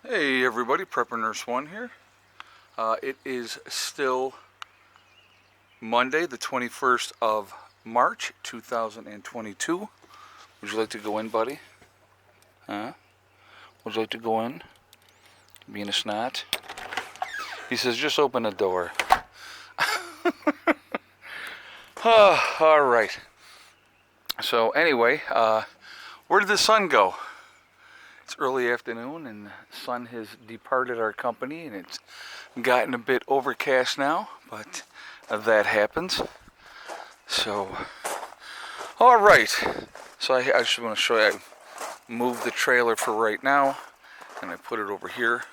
Hey everybody, Prepper Nurse One here. It is still Monday, the 21st of March, 2022. Would you like to go in, buddy? Huh? Would you like to go in? Being a snot? He says, just open the door. All right. So anyway, where did the sun go? It's early afternoon and the sun has departed our company and it's gotten a bit overcast now, but that happens. So, all right. So I just want to show you, I moved the trailer for right now and I put it over here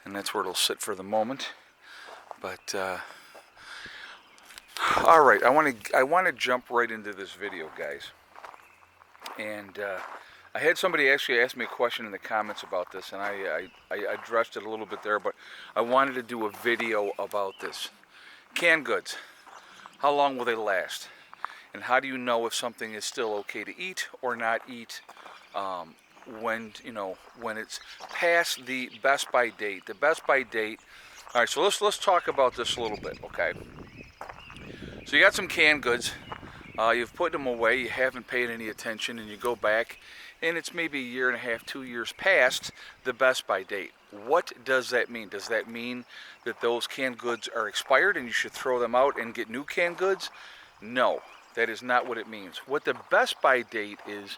and that's where it'll sit for the moment. But, all right, I want to jump right into this video, guys. And I had somebody actually ask me a question in the comments about this, and I addressed it a little bit there, but I wanted to do a video about this. Canned goods, how long will they last? And how do you know if something is still okay to eat or not eat when it's past the best by date? The best by date. All right, so let's talk about this a little bit, okay? So you got some canned goods. You've put them away, you haven't paid any attention, and you go back, and it's maybe a year and a half, 2 years past the best by date. What does that mean? Does that mean that those canned goods are expired and you should throw them out and get new canned goods? No, that is not what it means. What the best by date is,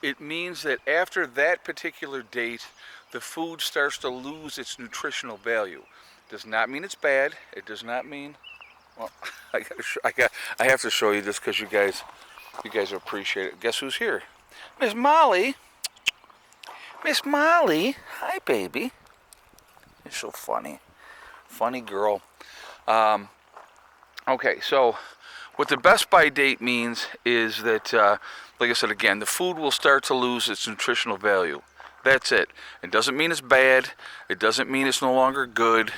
it means that after that particular date, the food starts to lose its nutritional value. Does not mean it's bad. It does not mean, well, I have to show you this because you guys appreciate it. Guess who's here? Miss Molly. Miss Molly. Hi, baby. You're so funny. Funny girl. Okay, so what the best by date means is that, like I said again, the food will start to lose its nutritional value. That's it. It doesn't mean it's bad. It doesn't mean it's no longer good.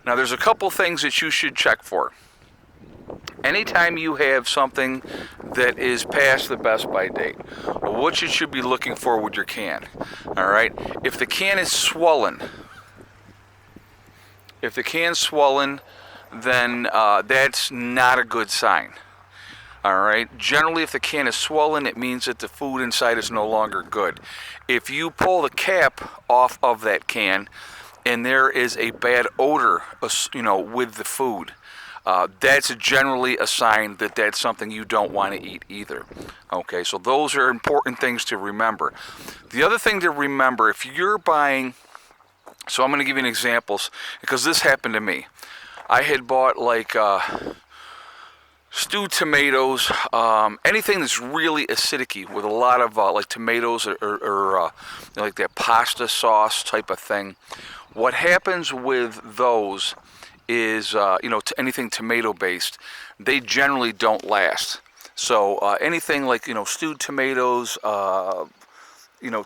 Now, there's a couple things that you should check for. Anytime you have something that is past the best by date, what you should be looking for with your can. All right, if the can is swollen, then that's not a good sign. All right, generally if the can is swollen, it means that the food inside is no longer good. If you pull the cap off of that can and there is a bad odor, with the food, that's generally a sign that that's something you don't want to eat either. Okay, so those are important things to remember. The other thing to remember, if you're buying, so I'm going to give you an example, because this happened to me. I had bought like stewed tomatoes, anything that's really acidic with a lot of like tomatoes or like that pasta sauce type of thing. What happens with those is, anything tomato based, they generally don't last. So anything like, stewed tomatoes,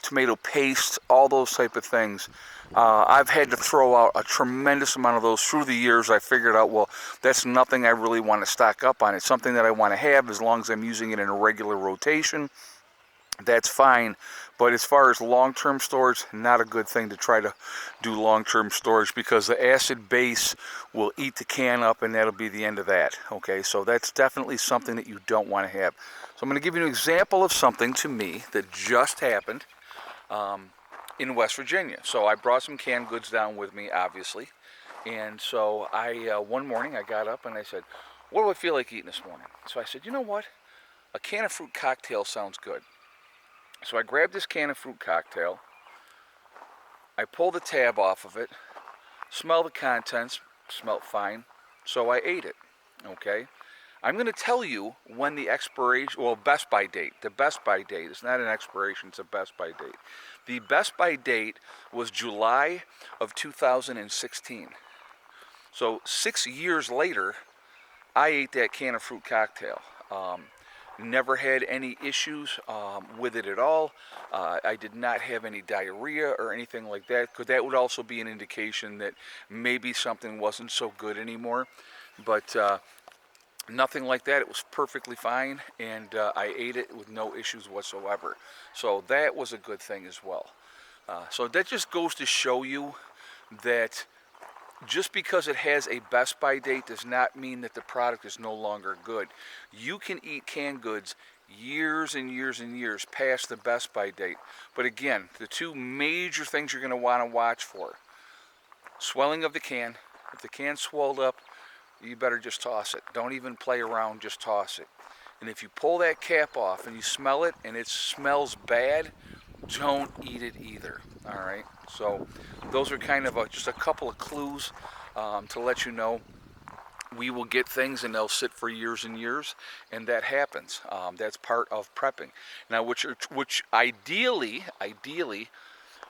tomato paste, all those type of things, I've had to throw out a tremendous amount of those through the years. I figured out, well, that's nothing I really want to stock up on. It's something that I want to have as long as I'm using it in a regular rotation. That's fine. But as far as long-term storage, not a good thing to try to do long-term storage because the acid base will eat the can up and that'll be the end of that. Okay, so that's definitely something that you don't want to have. So I'm going to give you an example of something to me that just happened in West Virginia. So I brought some canned goods down with me, obviously. And so one morning I got up and I said, what do I feel like eating this morning? So I said, you know what? A can of fruit cocktail sounds good. So I grabbed this can of fruit cocktail, I pulled the tab off of it, smelled the contents, smelled fine, so I ate it, okay? I'm going to tell you when the expiration, best by date, the best by date, it's not an expiration, it's a best by date. The best by date was July of 2016. So 6 years later, I ate that can of fruit cocktail. Never had any issues with it at all. I did not have any diarrhea or anything like that, because that would also be an indication that maybe something wasn't so good anymore. But nothing like that. It was perfectly fine, and I ate it with no issues whatsoever. So that was a good thing as well. So that just goes to show you that just because it has a best by date does not mean that the product is no longer good. You can eat canned goods years and years and years past the best by date. But again, the two major things you're going to want to watch for: swelling of the can. If the can's swelled up, you better just toss it. Don't even play around, just toss it. And if you pull that cap off and you smell it and it smells bad, don't eat it either. All right. So those are kind of just a couple of clues to let you know. We will get things and they'll sit for years and years, and that happens. That's part of prepping. Now, which ideally,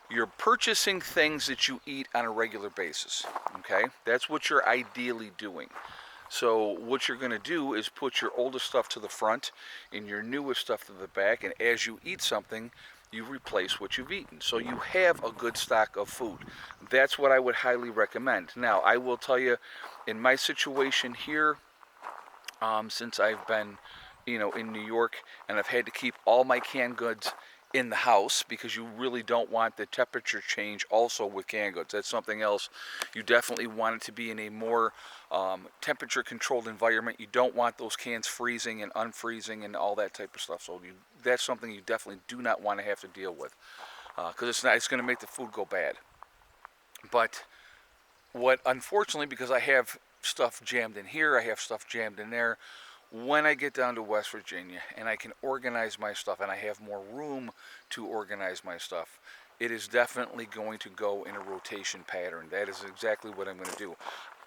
you're purchasing things that you eat on a regular basis. Okay, that's what you're ideally doing. So what you're going to do is put your oldest stuff to the front and your newest stuff to the back, and as you eat something, you replace what you've eaten. So you have a good stock of food. That's what I would highly recommend. Now, I will tell you, in my situation here, since I've been, in New York, and I've had to keep all my canned goods in the house, because you really don't want the temperature change also with canned goods. That's something else. You definitely want it to be in a more temperature controlled environment. You don't want those cans freezing and unfreezing and all that type of stuff. So that's something you definitely do not want to have to deal with, because it's going to make the food go bad. But unfortunately, because I have stuff jammed in here, I have stuff jammed in there, when I get down to West Virginia and I can organize my stuff and I have more room to organize my stuff, it is definitely going to go in a rotation pattern. That is exactly what I'm going to do.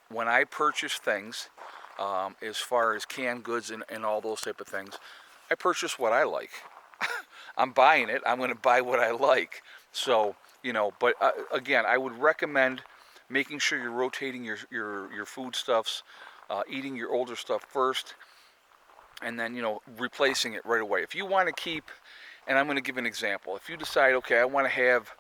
When I purchase things, as far as canned goods and all those type of things, I purchase what I like. I'm buying it. I'm going to buy what I like. So, but again, I would recommend making sure you're rotating your foodstuffs, eating your older stuff first, and then, replacing it right away. If you want to keep, and I'm going to give an example. If you decide, okay, I want to have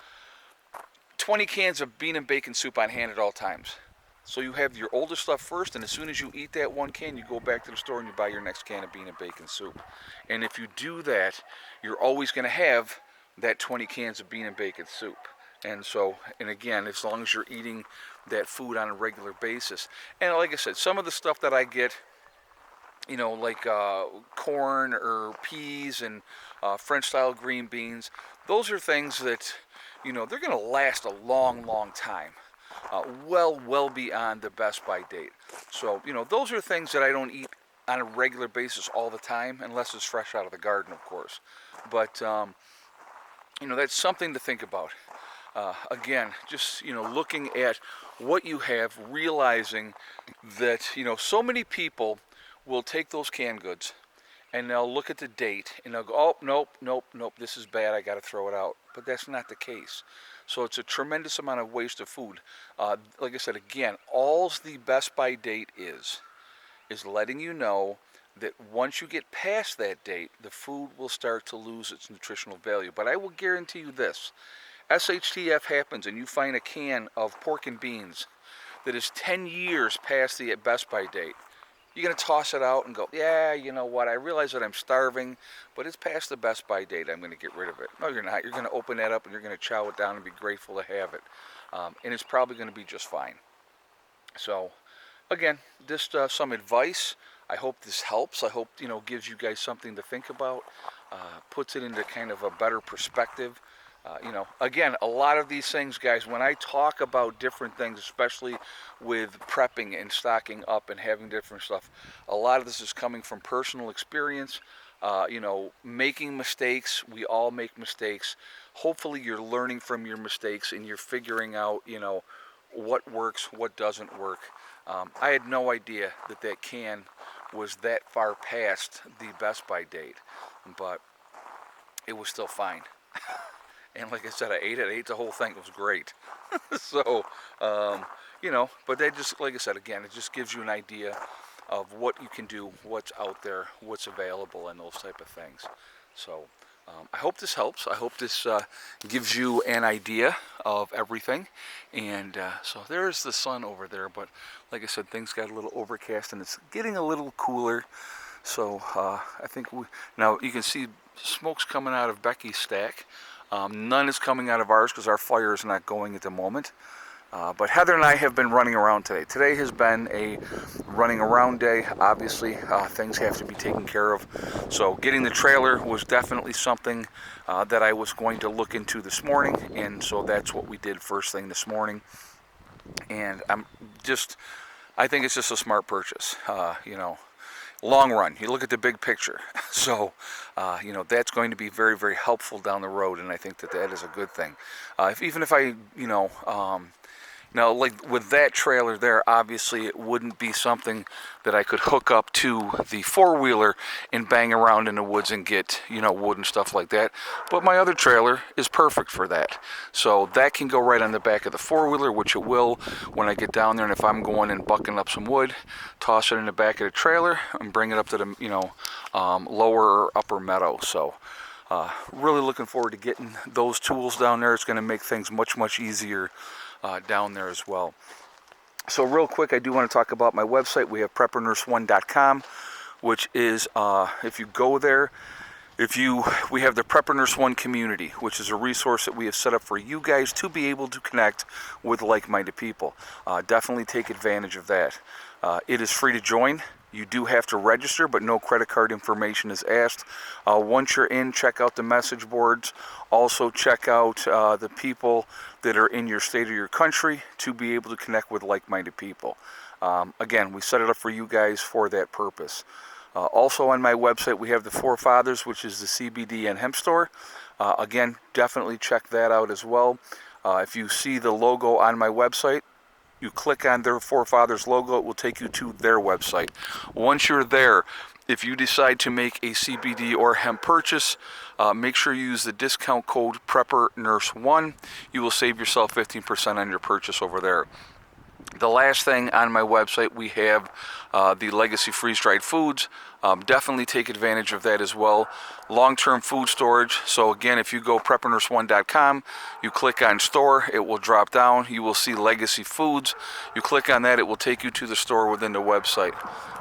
20 cans of bean and bacon soup on hand at all times. So you have your older stuff first, and as soon as you eat that one can, you go back to the store and you buy your next can of bean and bacon soup. And if you do that, you're always going to have that 20 cans of bean and bacon soup. And so, and again, as long as you're eating that food on a regular basis. And like I said, some of the stuff that I get, like corn or peas and French-style green beans, those are things that, they're going to last a long, long time. Well beyond the best by date. So, those are things that I don't eat on a regular basis all the time, unless it's fresh out of the garden, of course. But, that's something to think about. Again, just, looking at what you have, realizing that, so many people will take those canned goods and they'll look at the date and they'll go, oh, nope, this is bad, I got to throw it out. But that's not the case. So it's a tremendous amount of waste of food. Like I said, again, all the best by date is letting you know that once you get past that date, the food will start to lose its nutritional value. But I will guarantee you this: SHTF happens and you find a can of pork and beans that is 10 years past the best by date. You're going to toss it out and go, yeah, you know what, I realize that I'm starving, but it's past the best by date, I'm going to get rid of it. No, you're not. You're going to open that up and you're going to chow it down and be grateful to have it. And it's probably going to be just fine. So, again, just some advice. I hope this helps. I hope, gives you guys something to think about, puts it into kind of a better perspective. Again, a lot of these things, guys, when I talk about different things, especially with prepping and stocking up and having different stuff, a lot of this is coming from personal experience, making mistakes. We all make mistakes. Hopefully you're learning from your mistakes and you're figuring out, what works, what doesn't work. I had no idea that can was that far past the best by date, but it was still fine. And like I said, I ate the whole thing. It was great. So, but that just, like I said, again, it just gives you an idea of what you can do, what's out there, what's available, and those type of things. So, I hope this helps. I hope this gives you an idea of everything. And so there's the sun over there. But like I said, things got a little overcast and it's getting a little cooler. So I think now you can see smoke's coming out of Becky's stack. None is coming out of ours because our fire is not going at the moment. But Heather and I have been running around today. Today has been a running around day. Obviously, things have to be taken care of. So getting the trailer was definitely something that I was going to look into this morning. And so that's what we did first thing this morning. And I think it's just a smart purchase. Long run, you look at the big picture. So, that's going to be very, very helpful down the road. And I think that is a good thing. Even if I, now, like with that trailer there, obviously it wouldn't be something that I could hook up to the four-wheeler and bang around in the woods and get, wood and stuff like that. But my other trailer is perfect for that. So that can go right on the back of the four-wheeler, which it will when I get down there. And if I'm going and bucking up some wood, toss it in the back of the trailer and bring it up to the, lower or upper meadow. So really looking forward to getting those tools down there. It's going to make things much, much easier down there as well. So real quick, I do want to talk about my website. We have preppernurse1.com, which is, if you go there, we have the Prepper Nurse One community, which is a resource that we have set up for you guys to be able to connect with like-minded people. Definitely take advantage of that. It is free to join. You do have to register, but no credit card information is asked. Once you're in, check out the message boards. Also check out the people that are in your state or your country to be able to connect with like-minded people. Again, we set it up for you guys for that purpose. Also on my website, we have the Forefathers, which is the CBD and hemp store. Again, definitely check that out as well. If you see the logo on my website, you click on their Forefathers logo, it will take you to their website. Once you're there, if you decide to make a CBD or hemp purchase, make sure you use the discount code PrepperNurse1. You will save yourself 15% on your purchase over there. The last thing on my website, we have the Legacy freeze-dried foods. Definitely take advantage of that as well. Long-term food storage. So again, if you go preppernurse1.com, you click on store, it will drop down. You will see Legacy Foods. You click on that, it will take you to the store within the website.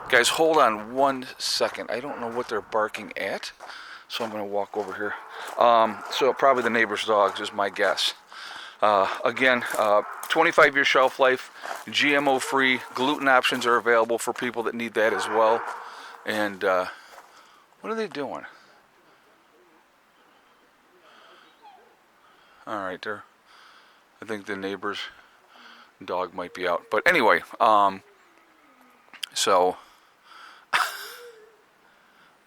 Guys, hold on 1 second. I don't know what they're barking at, so I'm going to walk over here. So probably the neighbor's dogs is my guess. Again, 25-year shelf life, GMO-free, gluten options are available for people that need that as well. And what are they doing? All right, there. I think the neighbor's dog might be out. But anyway, so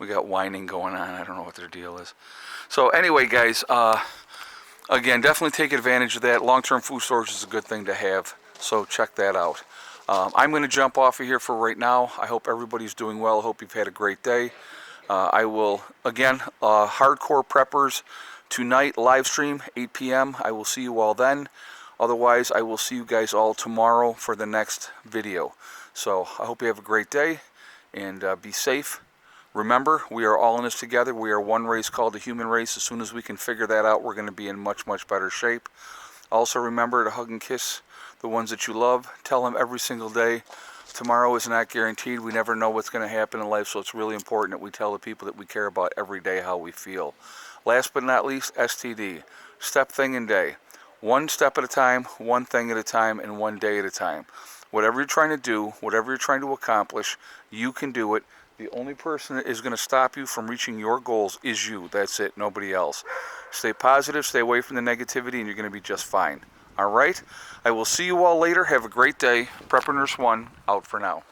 we got whining going on. I don't know what their deal is. So anyway, guys, again, definitely take advantage of that. Long-term food storage is a good thing to have, so check that out. I'm going to jump off of here for right now. I hope everybody's doing well. I hope you've had a great day. I will, again, Hardcore Preppers tonight, live stream, 8 p.m. I will see you all then. Otherwise, I will see you guys all tomorrow for the next video. So I hope you have a great day, and be safe. Remember, we are all in this together. We are one race called the human race. As soon as we can figure that out, we're going to be in much, much better shape. Also remember to hug and kiss the ones that you love. Tell them every single day. Tomorrow is not guaranteed. We never know what's going to happen in life, so it's really important that we tell the people that we care about every day how we feel. Last but not least, STD. Step, thing, and day. One step at a time, one thing at a time, and one day at a time. Whatever you're trying to do, whatever you're trying to accomplish, you can do it. The only person that is going to stop you from reaching your goals is you. That's it. Nobody else. Stay positive. Stay away from the negativity, and you're going to be just fine. All right? I will see you all later. Have a great day. Prepper Nurse 1 out for now.